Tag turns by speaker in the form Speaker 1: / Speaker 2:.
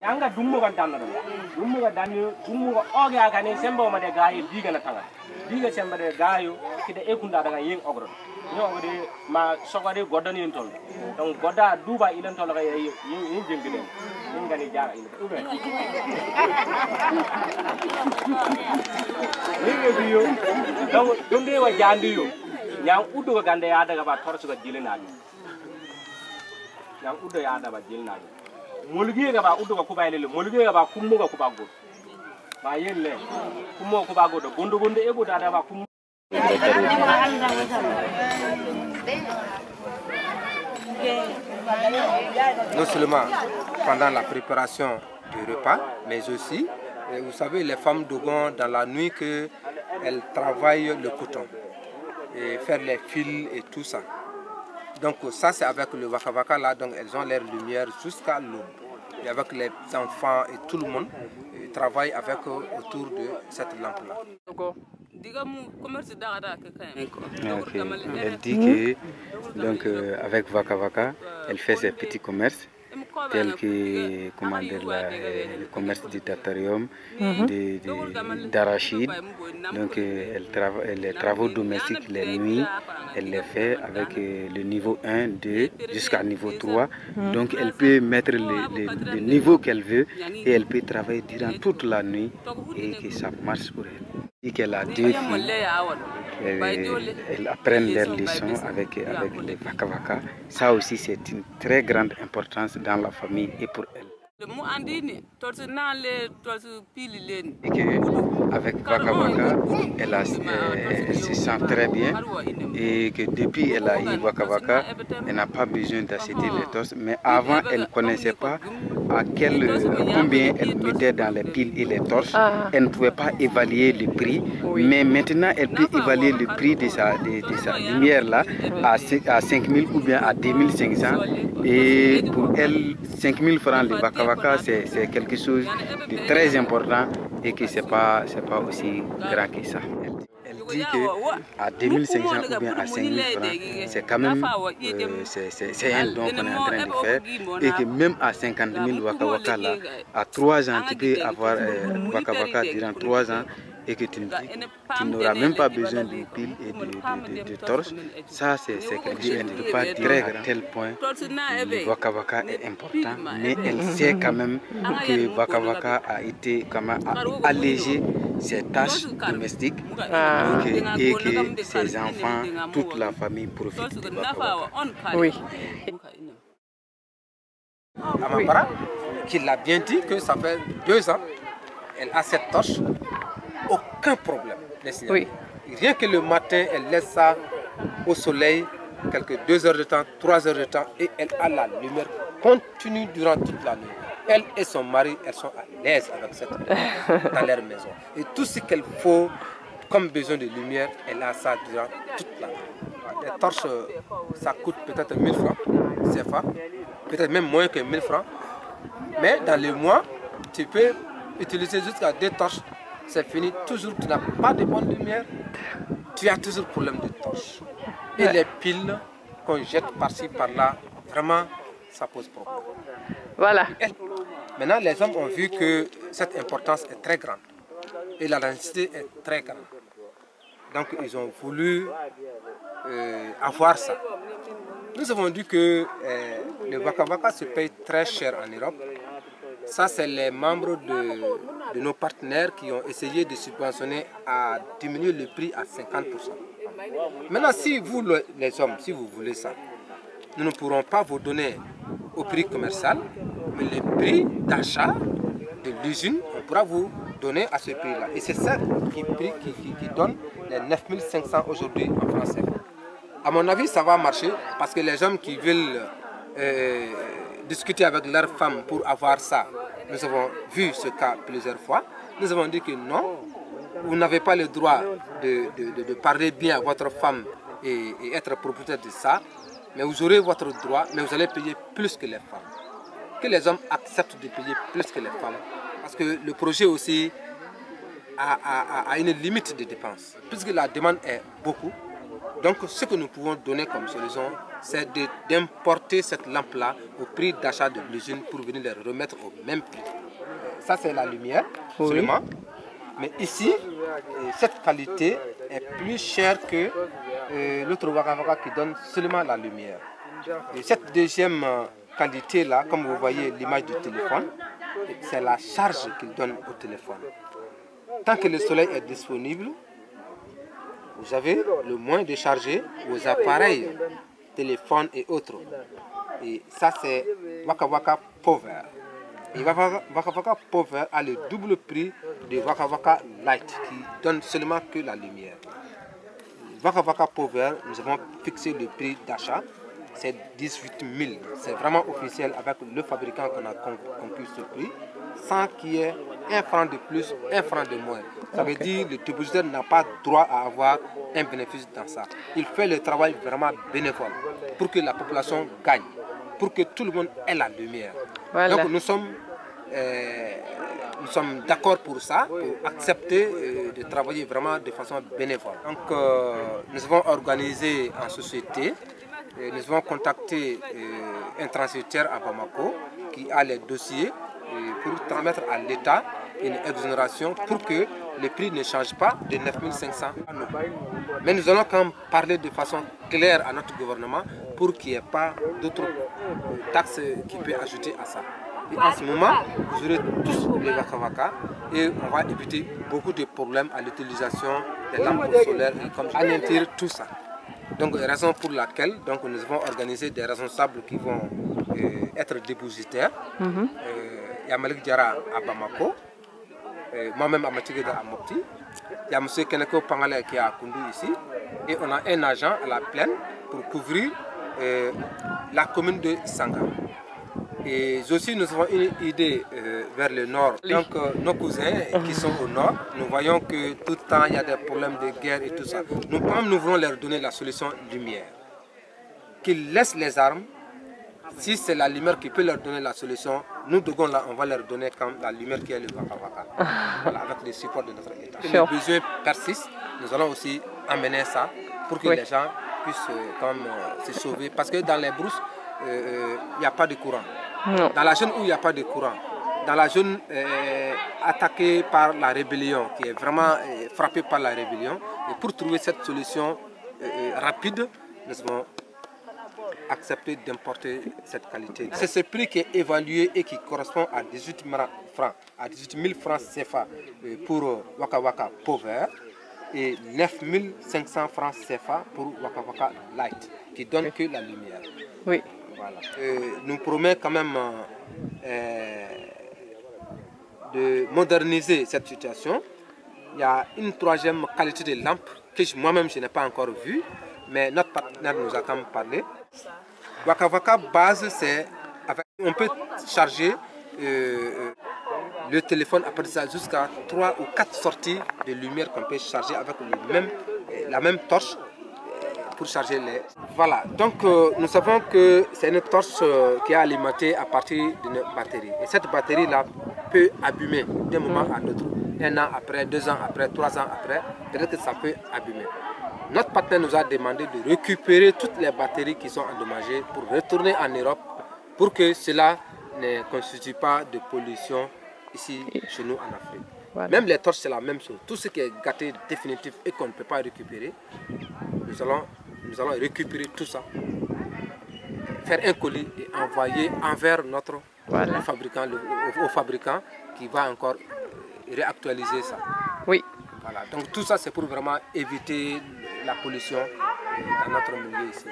Speaker 1: Anga dummo kan tanna dummo ga danyo dummo ga oge aga ne sembo ma de gaay diga na tanga diga semba de gaayo kide e kunda daga yeng ogro ni ogde ma sogade godani en tol donc goda duba ilen tol ga yin jengi den yin gani jara ile ube ni biyo donc donde wa jandiyo nyang uddo ga gande ya daga ba torsu ga jilinaji nyang uddo ya daga ba jilinaji Mulgi ga ba udu ga kuba ile mulgi ga ba kummu ga kuba go ba yelle kummu kuba go do gondo gondo e go da ba kummu
Speaker 2: non seulement pendant la préparation du repas mais aussi vous savez les femmes Dogon dans la nuit que elles travaillent le coton et faire les fils et tout ça. Donc ça c'est avec le Waka Waka là, donc elles ont leur lumière jusqu'à l'aube. Et avec les enfants et tout le monde, ils travaillent avec autour de cette lampe là.
Speaker 3: Okay. Elle dit que donc avec Waka Waka, elle fait ses petits commerces tels que comment dire, le commerce du datarium, d'arachide. Donc les travaux domestiques les nuits, elle les fait avec le niveau 1, 2 jusqu'à niveau 3. Donc elle peut mettre le niveau qu'elle veut et elle peut travailler durant toute la nuit et que ça marche pour elle. Et qu'elle a 2 filles, elles apprennent leurs leçons avec les Waka Waka. Ça aussi c'est une très grande importance dans la famille et pour elle. Et que avec Waka Waka, elle se sent très bien et que depuis elle a eu Waka Waka, elle n'a pas besoin d'acheter les torches. Mais avant, elle ne connaissait pas combien elle mettait dans les piles et les torches. Elle ne pouvait pas évaluer le prix. Mais maintenant, elle peut évaluer le prix de sa lumière là à 5 000 ou bien à 2 500. Et pour elle, 5 000 francs de Waka Waka, c'est quelque chose de très important et que ce n'est pas aussi grand que ça. Elle dit qu'à 2 500 ou bien à 5 000 francs, c'est quand même c'est un don qu'on est en train de faire. Et que même à 50 000 Waka Waka, là, à 3 ans, tu peux avoir Waka Waka durant 3 ans. Et que tu n'auras même pas besoin de piles et de torches. Ça, c'est quelque chose de pas dire à tel point le Waka Waka est important, mais elle sait quand même que Waka Waka a été allégé ses tâches domestiques et que ses enfants, toute la famille profitent de Waka Waka.
Speaker 4: Oui.
Speaker 2: Amambara, qui l'a bien dit que ça fait 2 ans, elle a cette torche. Aucun problème.
Speaker 4: Oui.
Speaker 2: Rien que le matin, elle laisse ça au soleil, quelques 2 heures de temps, 3 heures de temps, et elle a la lumière continue durant toute la nuit. Elle et son mari, elles sont à l'aise avec cette lumière dans leur maison. Et tout ce qu'il faut comme besoin de lumière, elle a ça durant toute la nuit. Les torches, ça coûte peut-être 1000 francs, CFA, peut-être même moins que 1000 francs. Mais dans le mois, tu peux utiliser jusqu'à 2 torches. C'est fini, toujours tu n'as pas de bonne lumière, tu as toujours problème de torche. Et les piles qu'on jette par-ci, par-là, vraiment, ça pose problème.
Speaker 4: Voilà.
Speaker 2: Maintenant, les hommes ont vu que cette importance est très grande et la densité est très grande. Donc, ils ont voulu avoir ça. Nous avons dit que le Waka Waka se paye très cher en Europe. Ça, c'est les membres de nos partenaires qui ont essayé de subventionner à diminuer le prix à 50%. Maintenant, si vous, les hommes, si vous voulez ça, nous ne pourrons pas vous donner au prix commercial, mais le prix d'achat de l'usine, on pourra vous donner à ce prix-là. Et c'est ça qui donne les 9 500 aujourd'hui en français. À mon avis, ça va marcher parce que les hommes qui veulent discuter avec leurs femmes pour avoir ça, nous avons vu ce cas plusieurs fois. Nous avons dit que non, vous n'avez pas le droit de parler bien à votre femme et être propriétaire de ça, mais vous aurez votre droit, mais vous allez payer plus que les femmes. Que les hommes acceptent de payer plus que les femmes, parce que le projet aussi a une limite de dépenses, puisque la demande est beaucoup. Donc ce que nous pouvons donner comme solution, c'est d'importer cette lampe-là au prix d'achat de l'usine pour venir les remettre au même prix. Ça, c'est la lumière seulement. Mais ici, cette qualité est plus chère que l'autre Waka Waka qui donne seulement la lumière. Et cette deuxième qualité-là, comme vous voyez l'image du téléphone, c'est la charge qu'il donne au téléphone. Tant que le soleil est disponible, vous avez le moyen de charger vos appareils, téléphones et autres. Et ça, c'est Waka Waka Power. Et Waka Waka Power a le double prix de Waka Waka Light qui donne seulement que la lumière. Waka Waka Power, nous avons fixé le prix d'achat, c'est 18 000. C'est vraiment officiel avec le fabricant qu'on a conclu ce prix, sans qu'il y ait un franc de plus, un franc de moins. Ça veut dire que le dépositaire n'a pas droit à avoir un bénéfice dans ça. Il fait le travail vraiment bénévole pour que la population gagne, pour que tout le monde ait la lumière. Voilà. Donc nous sommes d'accord pour ça, pour accepter de travailler vraiment de façon bénévole. Donc nous avons organisé en société, nous avons contacté un transitaire à Bamako qui a les dossiers pour transmettre à l'État une exonération pour que le prix ne change pas de 9 500 à nous. Mais nous allons quand même parler de façon claire à notre gouvernement pour qu'il n'y ait pas d'autres taxes qui peuvent ajouter à ça. Et en ce moment, vous aurez tous les Waka Waka et on va éviter beaucoup de problèmes à l'utilisation des lampes solaires et comme anéantir tout ça. Donc, raison pour laquelle nous avons organisé des responsables qui vont être dépositaires. Il y a Malik Diara à Bamako, moi-même à Matigeda à Mopti. Il y a M. Keneko Pangale qui est à Koundou ici. Et on a un agent à la plaine pour couvrir la commune de Sanga. Et aussi, nous avons une idée vers le nord. Donc, nos cousins qui sont au nord, nous voyons que tout le temps, il y a des problèmes de guerre et tout ça. Nous voulons leur donner la solution lumière. Qu'ils laissent les armes. Si c'est la lumière qui peut leur donner la solution, nous, là, on va leur donner comme la lumière qui est le Waka Waka. Voilà, avec le support de notre État. Si le besoin persiste, nous allons aussi amener ça pour que les gens puissent se sauver. Parce que dans les brousses, il n'y a pas de courant. Non. Dans la zone où il n'y a pas de courant, dans la zone attaquée par la rébellion, qui est vraiment frappée par la rébellion, et pour trouver cette solution rapide, nous avons accepté d'importer cette qualité. C'est ce prix qui est évalué et qui correspond à 18 000 francs, à 18 000 francs CFA pour Waka Waka Power et 9 500 francs CFA pour Waka Waka Light, qui donne que la lumière. Oui. Voilà. Nous promet quand même de moderniser cette situation. Il y a une troisième qualité de lampe que moi-même je n'ai pas encore vue, mais notre partenaire nous a quand même parlé. Waka Waka base, c'est on peut charger le téléphone à partir de ça jusqu'à 3 ou 4 sorties de lumière qu'on peut charger avec la même torche pour charger les... Voilà, donc nous savons que c'est une torche qui est alimentée à partir d'une batterie. Et cette batterie-là peut abîmer d'un moment à l'autre. 1 an après, 2 ans après, 3 ans après, peut-être que ça peut abîmer. Notre partenaire nous a demandé de récupérer toutes les batteries qui sont endommagées pour retourner en Europe pour que cela ne constitue pas de pollution ici chez nous en Afrique. Voilà. Même les torches, c'est la même chose. Tout ce qui est gâté définitif et qu'on ne peut pas récupérer, nous allons récupérer tout ça, faire un colis et envoyer envers notre fabricant, au fabricant qui va encore réactualiser ça. Oui. Voilà. Donc tout ça c'est pour vraiment éviter la pollution dans notre milieu ici.